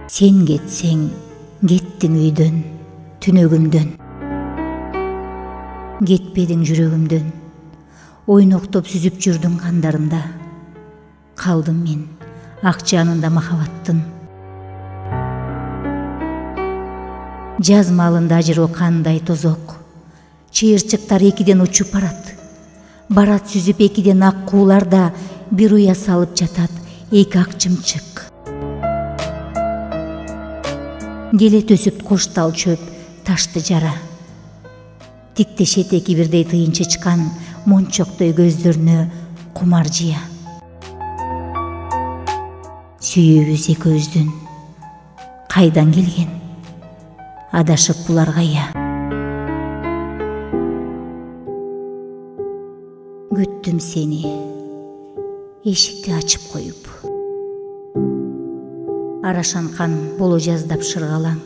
Sen кетсең, кеттиң үйдөн, түнөгүмдөн. Кетпедиң жүрөгүмдөн, ойноктоп сүзүп жүрдүң кандарымда. Калдым мен ак жанында махабаттын. Жаз маалында ажыроо кандай тозок. Чыйырчыктар экиден учуп барат. Барат сүзүп экиден ак кууларда бир уя салып жатат эки ак чымчык. Келе төсүп коштал чөп, ташты жара. Тиктешет эки бирдей тыйын чычкан, мончоктой көздөрүнө кумар жыя. Сүйүүбүз экөөбүздүн кайдан келген? Адашып булар кая? Күттүм сени, эшикти ачып коюп. Арашанкан боло жаздап шыргалаң,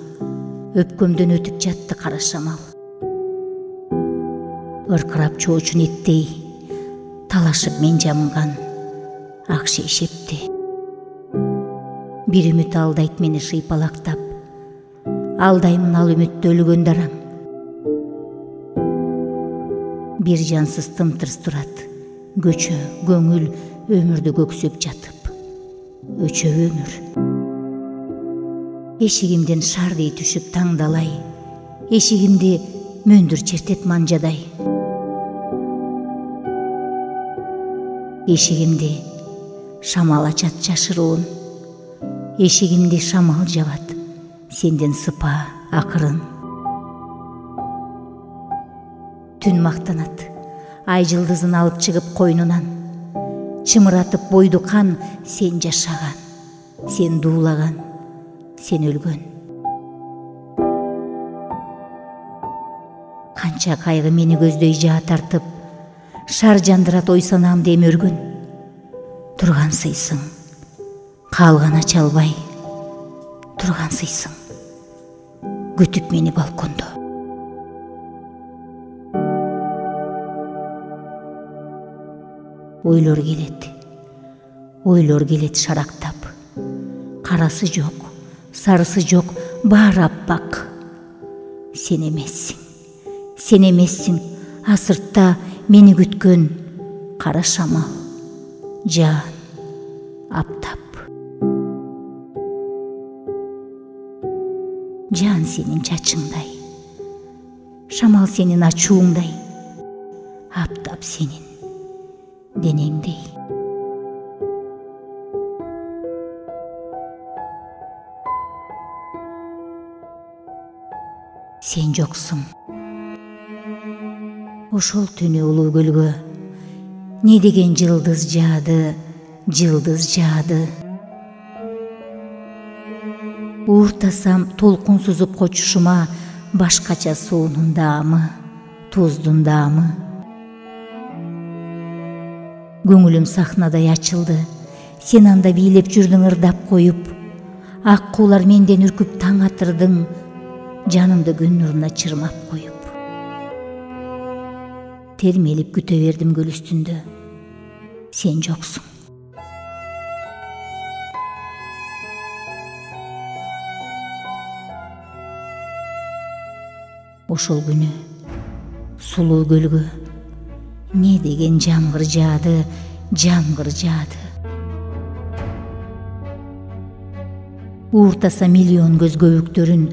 өпкөмдөн өтүп жатты кара шамал. Ыркырап чоочун эттей, талашып мен жамынган ак шейшепти. Бир үмүт алдайт мени шыйпалактап, алдаймын ал үмүттө өлгөн дараң. Бир жансыз тымтырс турат, көчө, көңүл өмүрдү көксөп жатып. Өчөп өмүр. Эшигимден шардей түшүп таңдалай, эшигимди мөндүр чертет манжадай. Эшигимди шамал ачат жашыруун, эшигимди шамал жабат сенден сыпа акырын. Түн мактанат, ай жылдызын алып чыгып койнунан. Чымыратып бойду кан, сен жашаган, сен дуулаган, сен өлгөн. Канча кайгы мени көздөй жаа тартып, шар жандырат ой санаамды эмөргөн. Тургансыйсың, калган ача албай, тургансыйсың, күтүп мени балкондо. Ойлор келет шарактап. Карасы жок, сарысы жок, баары аппак. Сен эмессиң, асыртта мени күткөн кара шамал, жаан, аптап. Жаан сенин чачыңдай, шамал сенин ачууңдай, аптап сенин денеңдей. Сен жоксуң. Ошол түнү улуу көлгө не деген жылдыз жаады, жылдыз жаады. Ууртасам толкун сузуп кочушума башкача суунун даамы, туздун даамы. Көңүлүм сахнадай ачылды, сен анда бийлеп жүрдүң ырдап коюп. Ак куулар менден үркүп таң атырдың, жанымды күн нуруна чырмап коюп. Термелип күтө бердим көл үстүндө, сен жоксуң. Ошол күнү сулуу көлгө не деген жамгыр жаады, жамгыр жаады. Ууртаса миллион көз көбүктөрүн,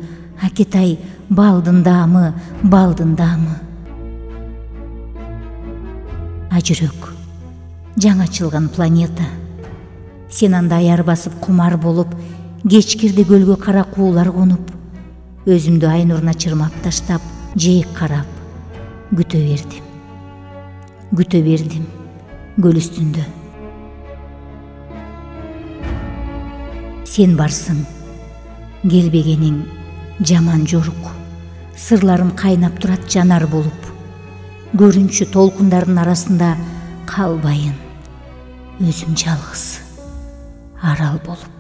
акетай балдын даамы, балдын даамы. Ажүрөк, жаңы ачылган планета. Сен анда аяр басып кумар болуп, кечкирде көлгө кара куулар конуп, өзүмдү ай нуруна чырмап таштап, жээк карап, күтө бердим көл үстүндө. Сен барсың, келбегениң жаман жорук. Сырларым кайнап турат жанар болуп. Көрүнчү толкундардын арасында калбайын, өзүм жалгыз арал болуп.